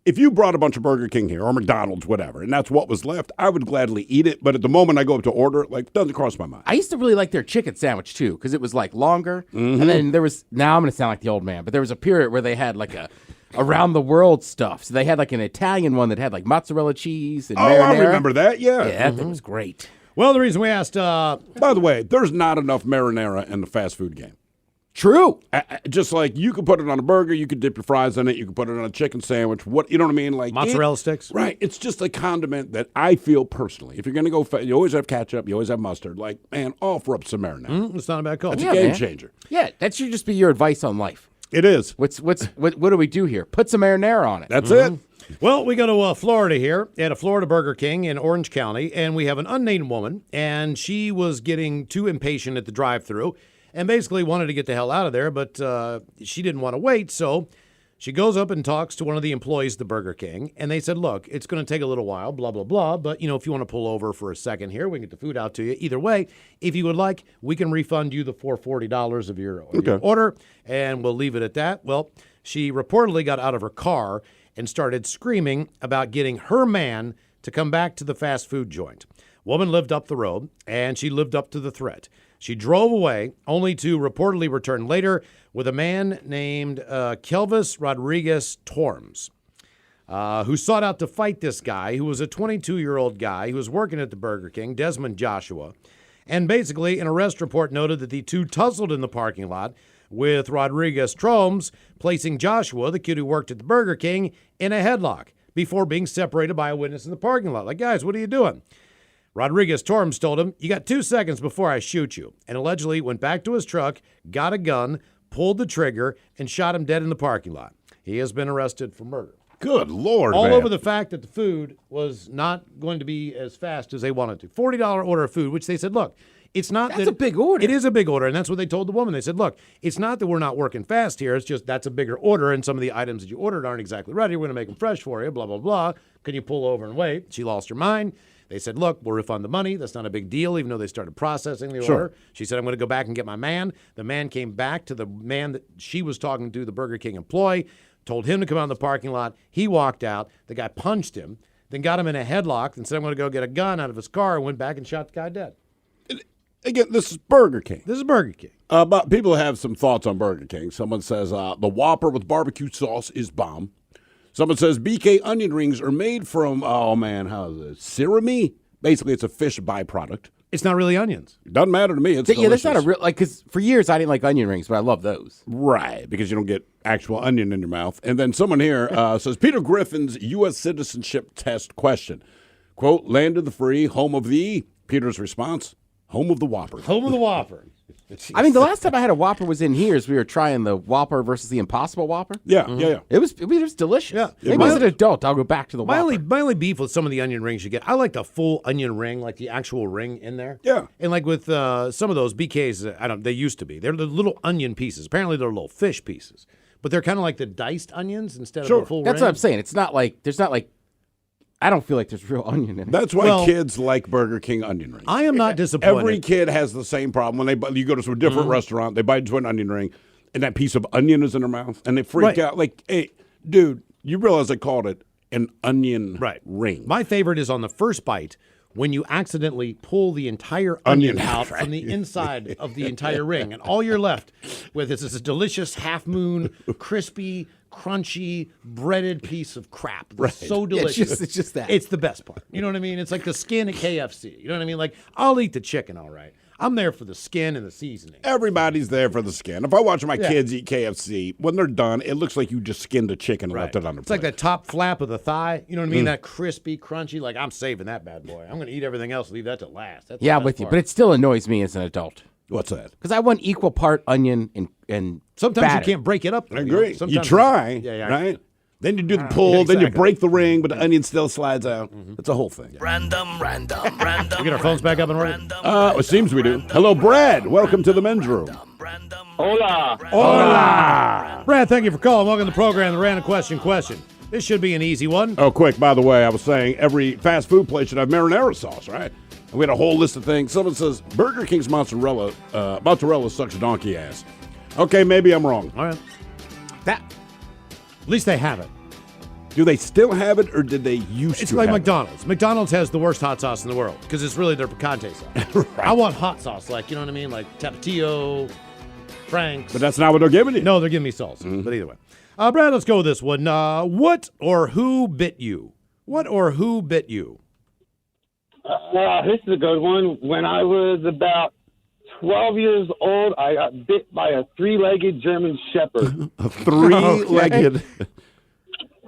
If you brought a bunch of Burger King here or McDonald's, whatever, and that's what was left, I would gladly eat it. But at the moment I go up to order, it doesn't cross my mind. I used to really like their chicken sandwich, too, because it was, longer. And then there was, now I'm going to sound like the old man, but there was a period where they had, a around the world stuff. So they had, an Italian one that had, mozzarella cheese and marinara. I remember that, yeah. Yeah, that thing was great. Well, the reason we asked... By the way, there's not enough marinara in the fast food game. True. Just like you could put it on a burger, you could dip your fries in it, you could put it on a chicken sandwich. You know what I mean? Like mozzarella sticks. Right. It's just a condiment that I feel personally. If you're going to go, you always have ketchup, you always have mustard. Offer up some marinara. It's not a bad call. It's a game changer. Yeah, that should just be your advice on life. It is. What do we do here? Put some marinara on it. That's it. Well, we go to Florida here at a Florida Burger King in Orange County, and we have an unnamed woman, and she was getting too impatient at the drive-thru and basically wanted to get the hell out of there, but she didn't want to wait, so she goes up and talks to one of the employees at the Burger King, and they said, look, it's going to take a little while, blah, blah, blah, but, if you want to pull over for a second here, we can get the food out to you. Either way, if you would like, we can refund you the $440 of your order, and we'll leave it at that. Well, she reportedly got out of her car and started screaming about getting her man to come back to the fast food joint. Woman lived up the road, and she lived up to the threat. She drove away, only to reportedly return later with a man named Kelvis Rodriguez Torms, who sought out to fight this guy, who was a 22-year-old guy who was working at the Burger King, Desmond Joshua. And basically, an arrest report noted that the two tussled in the parking lot, with Rodriguez Torms placing Joshua, the kid who worked at the Burger King, in a headlock before being separated by a witness in the parking lot. Like, guys, what are you doing? Rodriguez Torms told him, you got 2 seconds before I shoot you, and allegedly went back to his truck, got a gun, pulled the trigger, and shot him dead in the parking lot. He has been arrested for murder. Good Lord, All man. over the fact that the food was not going to be as fast as they wanted to. $40 order of food, which they said, look, it's not That's a big order. It is a big order, and that's what they told the woman. They said, look, it's not that we're not working fast here. It's just that's a bigger order, and some of the items that you ordered aren't exactly ready. We're going to make them fresh for you, blah, blah, blah. Can you pull over and wait? She lost her mind. They said, look, we'll refund the money. That's not a big deal, even though they started processing the order. She said, I'm going to go back and get my man. The man came back to the man that she was talking to, the Burger King employee, told him to come out in the parking lot. He walked out. The guy punched him, then got him in a headlock, and said, I'm going to go get a gun out of his car, and went back and shot the guy dead. Again, this is Burger King. This is Burger King. But people have some thoughts on Burger King. Someone says the Whopper with barbecue sauce is bomb. Someone says BK onion rings are made from, how is it, sirimi? Basically, it's a fish byproduct. It's not really onions. Doesn't matter to me. It's delicious. Yeah, that's not a real, because for years I didn't like onion rings, but I love those. Right, because you don't get actual onion in your mouth. And then someone here says, Peter Griffin's U.S. citizenship test question. Quote, land of the free, home of the, Peter's response, home of the Whopper. Home of the Whopper. I mean, the last time I had a Whopper was in here as we were trying the Whopper versus the Impossible Whopper. Yeah, yeah. It was delicious. Yeah. Maybe as an adult, I'll go back to the Whopper. My only beef with some of the onion rings you get, I like the full onion ring, like the actual ring in there. Yeah. And like with some of those BKs, they used to be. They're the little onion pieces. Apparently they're little fish pieces. But they're kind of like the diced onions instead of the full That's ring. what I'm saying. It's not like, I don't feel like there's real onion in it. That's why kids like Burger King onion rings. I am not disappointed. Every kid has the same problem. When you go to some different restaurant, they bite into an onion ring, and that piece of onion is in their mouth, and they freak out. Like, hey, dude, you realize they called it an onion ring. My favorite is on the first bite when you accidentally pull the entire onion out from the inside of the entire ring, and all you're left with is this delicious half-moon, crispy, crunchy, breaded piece of crap. That's so delicious. It's just that. It's the best part. You know what I mean? It's like the skin at KFC. You know what I mean? Like, I'll eat the chicken, all right. I'm there for the skin and the seasoning. Everybody's there for the skin. If I watch my kids eat KFC, when they're done, it looks like you just skinned a chicken and left it on the It's plate. like that top flap of the thigh. You know what I mean? That crispy, crunchy. Like, I'm saving that bad boy. I'm going to eat everything else, leave that to last. That's Yeah, I'm with you. But it still annoys me as an adult. What's that? Because I want equal part onion and sometimes batter. you can't break it up. I agree. Sometimes You try, yeah. right? Then you do the pull, then you break the ring, but the onion still slides out. It's a whole thing. Random. We get our phones back up and running? It seems we do. Hello, Brad. Welcome to the men's room. Hola. Hola. Brad, thank you for calling. Welcome to the program, the Random Question. This should be an easy one. Oh, quick, by the way, I was saying every fast food place should have marinara sauce, right? And we had a whole list of things. Someone says Burger King's mozzarella sucks donkey ass. Okay, maybe I'm wrong. All right. At least they have it. Do they still have it, or did they used to? It's like have McDonald's. McDonald's has the worst hot sauce in the world because it's really their picante sauce. Right. I want hot sauce, like, you know what I mean? Like Tapatio, Frank's. But that's not what they're giving you. No, they're giving me salsa. But either way. Brad, let's go with this one. What or who bit you? What or who bit you? This is a good one. When I was about 12 years old, I got bit by a three-legged German Shepherd. A three-legged.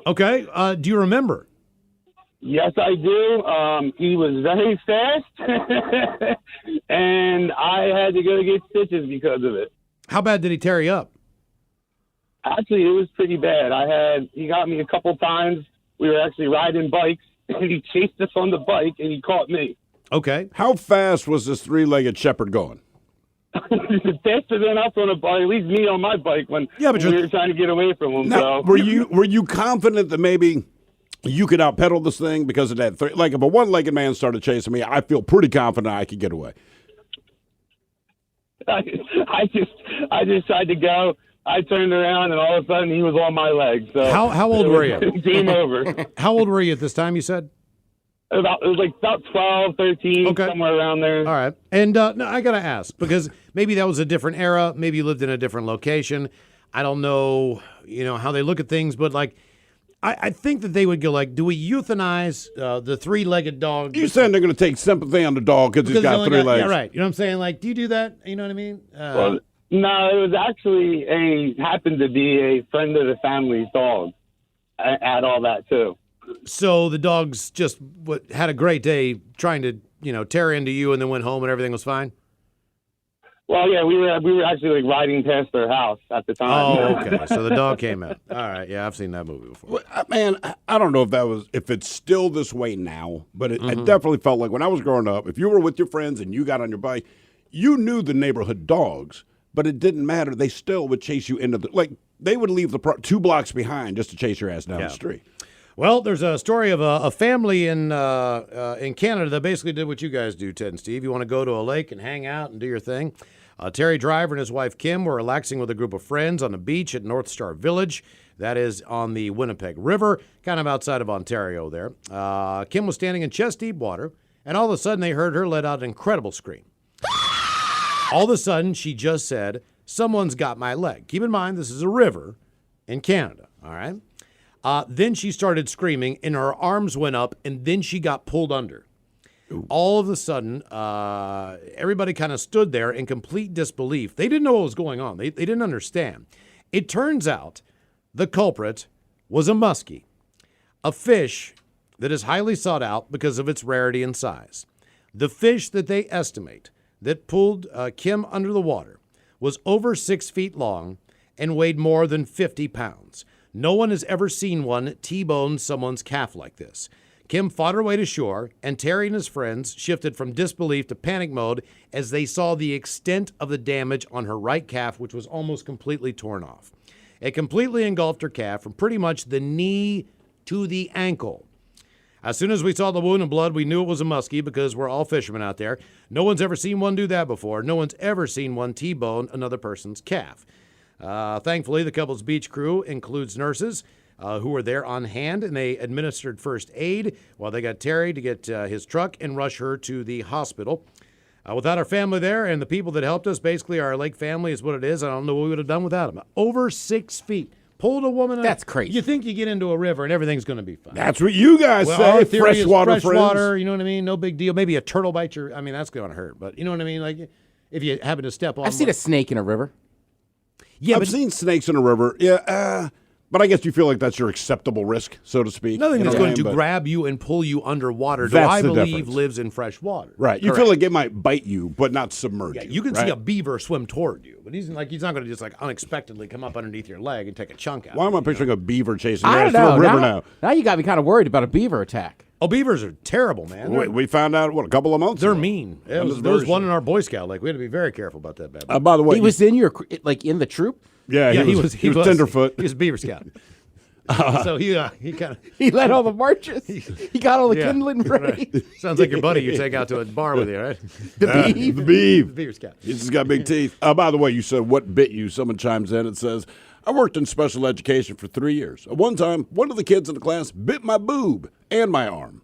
Okay. Do you remember? Yes, I do. He was very fast, and I had to go get stitches because of it. How bad did he tear you up? Actually, it was pretty bad. He got me a couple times. We were actually riding bikes, and he chased us on the bike, and he caught me. Okay. How fast was this three-legged shepherd going? Faster than us on a bike, at least me on my bike when we were trying to get away from him. Now, were you confident that maybe you could outpedal this thing because of that? Like if a one-legged man started chasing me, I feel pretty confident I could get away. I just tried to go. I turned around, and all of a sudden, he was on my leg. So how old were you? Game over. How old were you at this time, you said? It was like about 12, 13, somewhere around there. All right. And no, I got to ask, because maybe that was a different era. Maybe you lived in a different location. I don't know, how they look at things, but like, I think that they would go like, do we euthanize the three-legged dog? You saying they're going to take sympathy on the dog because he's got three legs? Yeah, right. You know what I'm saying? Like, do you do that? You know what I mean? Well, no, it was actually happened to be a friend of the family's dog. I add all that too. So the dogs just had a great day trying to, tear into you and then went home and everything was fine? Well, yeah, we were actually like riding past their house at the time. Oh, okay. So the dog came out. All right. Yeah, I've seen that movie before. Well, man, I don't know if it's still this way now, but it definitely felt like when I was growing up, if you were with your friends and you got on your bike, you knew the neighborhood dogs, but it didn't matter. They still would chase you into they would leave the 2 blocks behind just to chase your ass down the street. Well, there's a story of a family in Canada that basically did what you guys do, Ted and Steve. You want to go to a lake and hang out and do your thing. Terry Driver and his wife Kim were relaxing with a group of friends on the beach at North Star Village. That is on the Winnipeg River, kind of outside of Ontario there. Kim was standing in chest-deep water, and all of a sudden they heard her let out an incredible scream. All of a sudden, she just said, "Someone's got my leg." Keep in mind, this is a river in Canada, all right? Then she started screaming, and her arms went up, and then she got pulled under. Ooh. All of a sudden, everybody kind of stood there in complete disbelief. They didn't know what was going on. They didn't understand. It turns out the culprit was a muskie, a fish that is highly sought out because of its rarity and size. The fish that they estimate that pulled Kim under the water was over 6 feet long and weighed more than 50 pounds. No one has ever seen one T-bone someone's calf like this. Kim fought her way to shore, and Terry and his friends shifted from disbelief to panic mode as they saw the extent of the damage on her right calf, which was almost completely torn off. It completely engulfed her calf from pretty much the knee to the ankle. As soon as we saw the wound and blood, we knew it was a muskie because we're all fishermen out there. No one's ever seen one do that before. No one's ever seen one T-bone another person's calf. Thankfully, the couple's beach crew includes nurses who were there on hand, and they administered first aid while they got Terry to get his truck and rush her to the hospital. Without our family there and the people that helped us, basically our lake family is what it is. I don't know what we would have done without them. Over 6 feet. Pulled a woman. That's crazy. You think you get into a river and everything's going to be fine. That's what you guys Well, say. our theory is Freshwater fresh friends. water, you know what I mean? No big deal. Maybe a turtle bites your. I mean, that's going to hurt. But you know what I mean? Like if you happen to step on. I've seen a snake in a river. Yeah, I've seen snakes in a river. Yeah, but I guess you feel like that's your acceptable risk, so to speak. Nothing that's You know going what I to mean? But- grab you and pull you underwater. Do That's I the believe difference. lives in fresh water? Right. You feel like it might bite you, but not submerge you. You can right? see a beaver swim toward you, but he's not going to just like unexpectedly come up underneath your leg and take a chunk out. Why am I picturing a beaver chasing I you don't know. through a river now? Now you got me kind of worried about a beaver attack. Oh, beavers are terrible, man. We found out, a couple of months They're ago. mean. On There this was version. one in our Boy Scout. Like we had to be very careful about that bad boy. By the way, He was in your in the troop. Yeah, he was tenderfoot. He was a Beaver Scout. So he kind of He led all the marches. He got all the kindling ready. Right. Sounds like your buddy you take out to a bar with you, right? The beef. The beef. The Beaver Scout. He's just got big teeth. By the way, you said, what bit you? Someone chimes in and says, I worked in special education for 3 years. At one time, one of the kids in the class bit my boob and my arm.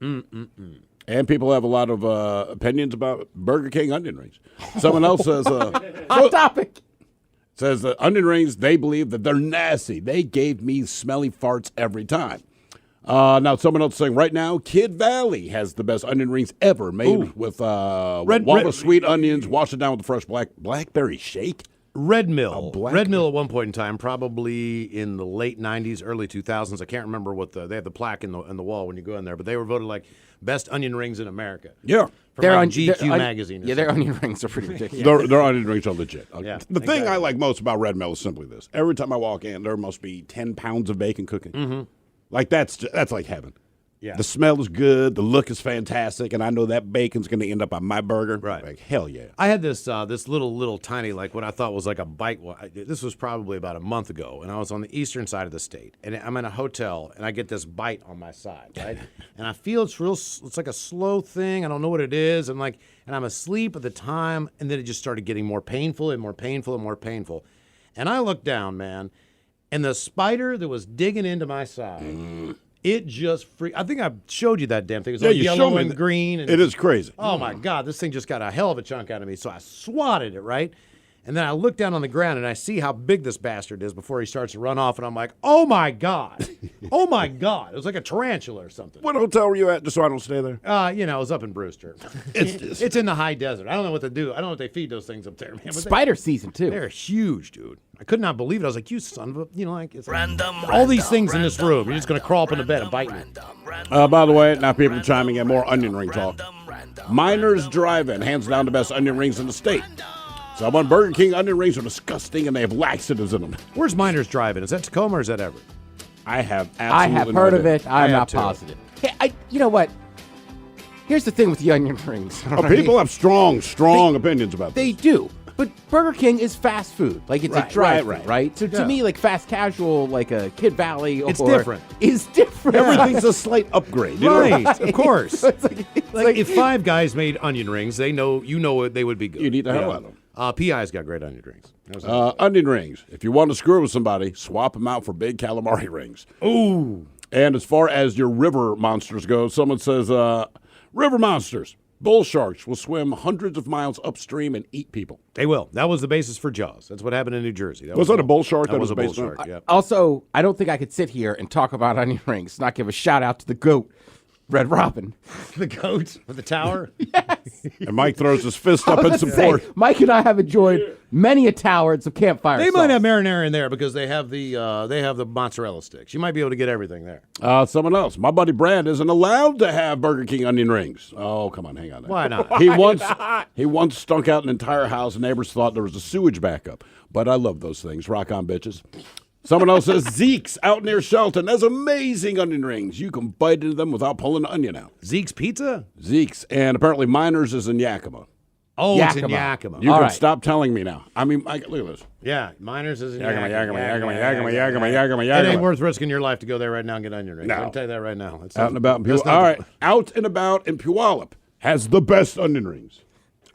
And people have a lot of opinions about Burger King onion rings. Someone else says, Hot topic. Says that onion rings, they believe that they're nasty. They gave me smelly farts every time. Now, someone else saying right now, Kid Valley has the best onion rings ever, made with Walla sweet onions, wash it down with the fresh blackberry shake. Red Mill. Red Mill at one point in time, probably in the late 90s, early 2000s. I can't remember what they have the plaque in the wall when you go in there, but they were voted like best onion rings in America. Yeah. From like GQ magazine. Yeah, their onion rings are pretty ridiculous. Their onion rings are legit. Yeah, the thing I like most about Red Mill is simply this. Every time I walk in, there must be 10 pounds of bacon cooking. Mm-hmm. Like, that's like heaven. Yeah. The smell is good. The look is fantastic. And I know that bacon's going to end up on my burger. Right. Like, hell yeah. I had this little tiny, like what I thought was like a bike. This was probably about a month ago, and I was on the eastern side of the state, and I'm in a hotel, and I get this bite on my side, right? And I feel it's like a slow thing. I don't know what it is, and I'm asleep at the time, and then it just started getting more painful and more painful and more painful. And I looked down, man, and the spider that was digging into my side. It just I think I showed you that damn thing. It was all you yellow showed me and that. green. And, It is crazy. Oh, my God. This thing just got a hell of a chunk out of me. So I swatted it, right? And then I look down on the ground, and I see how big this bastard is before he starts to run off. And I'm like, oh, my God. Oh, my God. It was like a tarantula or something. What hotel were you at, just so I don't stay there? It was up in Brewster. It's in the high desert. I don't know what to do. I don't know what they feed those things up there, man. But Spider season, too. They're huge, dude. I could not believe it. I was like, you son of a, it's like, all these things in this room. You're just going to crawl up into bed and bite me. By the way, now people are chiming in, more onion ring talk. Miners Drive-In, hands down the best onion rings in the state. Someone Burger King onion rings are disgusting and they have laxatives in them. Where's Miners Drive-In? Is that Tacoma or is that Everett? I have absolutely I have heard of idea. it. I'm have not too. positive. Hey, you know what? Here's the thing with the onion rings. Oh, people have strong opinions about They this. do. But Burger King is fast food. Like, it's Right, a drive right. right? So to Yeah. me, like, fast casual, like a Kid Valley It's or different. is different. Everything's a slight upgrade. You know? Right, of course. So it's like, If Five Guys made onion rings, they know they would be good. You'd eat the hell out of them. PI's got great onion rings. Onion rings. If you want to screw with somebody, swap them out for big calamari rings. Ooh. And as far as your river monsters go, someone says, river monsters. Bull sharks will swim hundreds of miles upstream and eat people. They will. That was the basis for Jaws. That's what happened in New Jersey. Was that a bull shark That that was was a bull based on? shark, yeah. also, I don't think I could sit here and talk about onion rings, not give a shout out to the goat. Red Robin. The goat with the tower? Yes. And Mike throws his fist I up was in gonna support. say, Mike and I have enjoyed many a tower and some campfire They sauce. might have marinara in there because they have the mozzarella sticks. You might be able to get everything there. Someone else. My buddy Brad isn't allowed to have Burger King onion rings. Oh, come on, hang on. Why not? He once stunk out an entire house. Neighbors thought there was a sewage backup. But I love those things. Rock on, bitches. Someone else says Zeke's out near Shelton has amazing onion rings. You can bite into them without pulling the onion out. Zeke's Pizza? Zeke's. And apparently Miners is in Yakima. Oh, it's in Yakima. You can stop telling me now. I mean, look at this. Yeah, Miners is in Yakima. It ain't worth risking your life to go there right now and get onion rings. No. I'll tell you that right now. Out and about in Puyallup. All right, out and about in Puyallup has the best onion rings.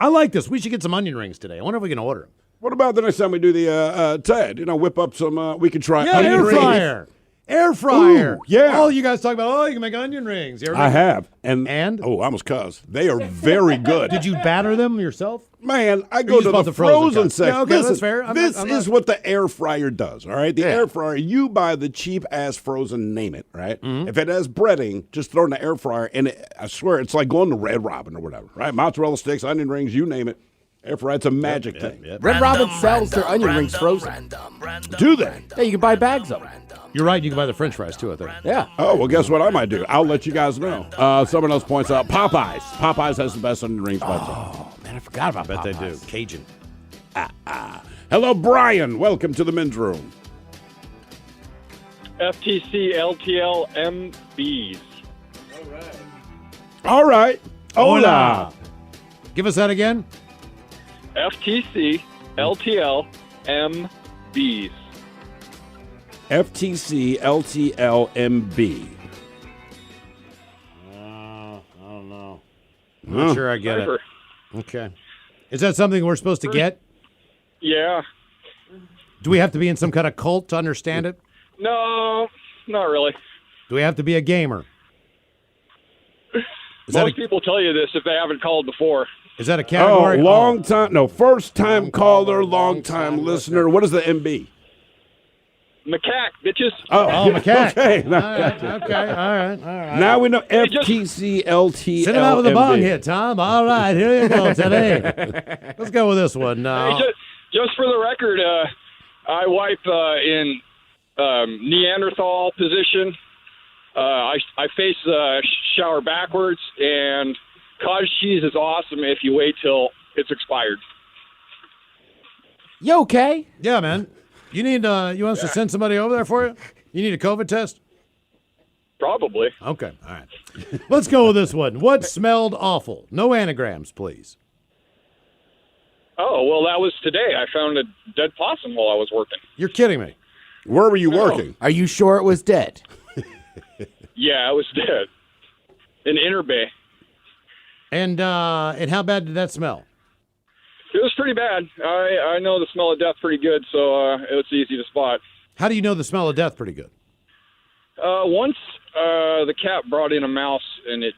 I like this. We should get some onion rings today. I wonder if we can order them. What about the next time we do the Ted? Whip up some. We could try onion air rings. fryer. Air fryer. Ooh, yeah. Oh, you guys talk about, you can make onion rings. You ever I make- have. And? Oh, I almost cussed. They are very good. Did you batter them yourself? Man, I Or go you to just bought the the frozen frozen kind? section. Yeah, okay, Listen, that's fair. I'm this not- is what the air fryer does, all right? The air fryer, you buy the cheap-ass frozen, name it, right? Mm-hmm. If it has breading, just throw it in the air fryer, and I swear, it's like going to Red Robin or whatever, right? Mozzarella sticks, onion rings, you name it. Air fryer, it's a magic thing. Red Robin sells their onion rings frozen. Do they? Yeah, you can buy bags of them. You're right. You can buy the French fries too, I think. Yeah. Oh, well, guess what I might do? I'll let you guys know. Someone else points out Popeyes. Popeyes has the best onion rings by far. Oh, man, I forgot about Bet Popeyes. they do. Cajun. Hello, Brian. Welcome to the men's room. FTC LTL MBs. All right. Hola. Give us that again. FTC LTL MBs. FTC LTLMB. I don't know. I'm not sure I get Cipher. it. Okay. Is that something we're supposed to get? Yeah. Do we have to be in some kind of cult to understand it? No, not really. Do we have to be a gamer? Is that Most people tell you this if they haven't called before. Is that a category? long time. No, first time caller, long time listener. What is the MB? Macaque, bitches. Oh, macaque. Okay. All right. Now we know FTC LTLMB. Send him out with a bong hit, Tom. All right, here you go, Teddy. Let's go with this one. Hey, just for the record, I wipe in Neanderthal position. I face shower backwards, and cottage cheese is awesome if you wait till it's expired. You okay? Yeah, man. You need you want us to send somebody over there for you? You need a COVID test? Probably. Okay, all right. Let's go with this one. What smelled awful? No anagrams, please. Oh, well, that was today. I found a dead possum while I was working. You're kidding me. Where were you working? Are you sure it was dead? Yeah, it was dead. In Inner Bay. And how bad did that smell? It was pretty bad. I know the smell of death pretty good, so it was easy to spot. How do you know the smell of death pretty good? Once the cat brought in a mouse, and it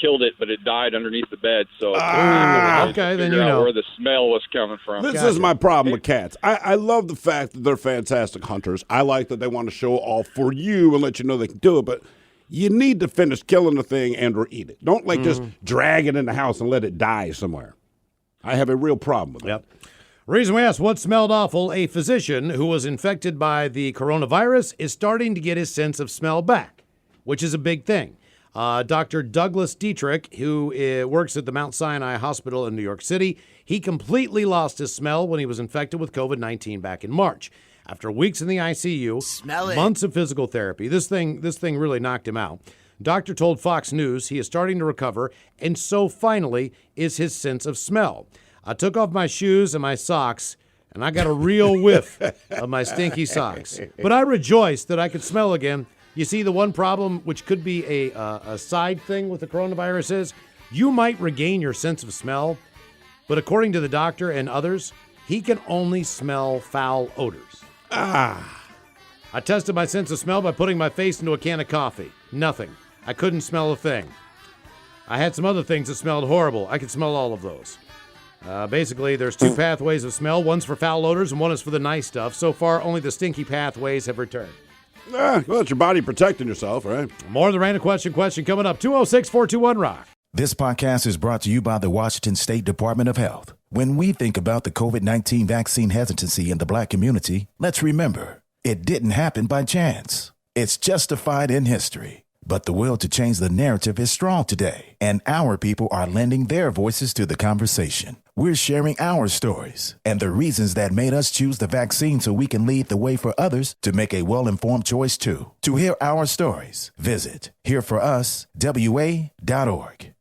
killed it, but it died underneath the bed. So okay, then you know where the smell was coming from. This is my problem with cats. I love the fact that they're fantastic hunters. I like that they want to show off for you and let you know they can do it, but you need to finish killing the thing and or eat it. Don't just drag it in the house and let it die somewhere. I have a real problem with that. Reason we asked what smelled awful, a physician who was infected by the coronavirus is starting to get his sense of smell back, which is a big thing. Dr. Douglas Dietrich, who works at the Mount Sinai Hospital in New York City, he completely lost his smell when he was infected with COVID-19 back in March. After weeks in the ICU, months of physical therapy, this thing really knocked him out. Doctor told Fox News he is starting to recover, and so finally is his sense of smell. I took off my shoes and my socks, and I got a real whiff of my stinky socks. But I rejoiced that I could smell again. You see, the one problem, which could be a side thing with the coronavirus, is you might regain your sense of smell, but according to the doctor and others, he can only smell foul odors. I tested my sense of smell by putting my face into a can of coffee. Nothing. I couldn't smell a thing. I had some other things that smelled horrible. I could smell all of those. Basically, there's two pathways of smell. One's for foul odors and one is for the nice stuff. So far, only the stinky pathways have returned. Well, it's your body protecting yourself, right? More of the random question coming up. 206-421-ROCK. This podcast is brought to you by the Washington State Department of Health. When we think about the COVID-19 vaccine hesitancy in the Black community, let's remember, it didn't happen by chance. It's justified in history. But the will to change the narrative is strong today, and our people are lending their voices to the conversation. We're sharing our stories and the reasons that made us choose the vaccine so we can lead the way for others to make a well-informed choice too. To hear our stories, visit hereforuswa.org.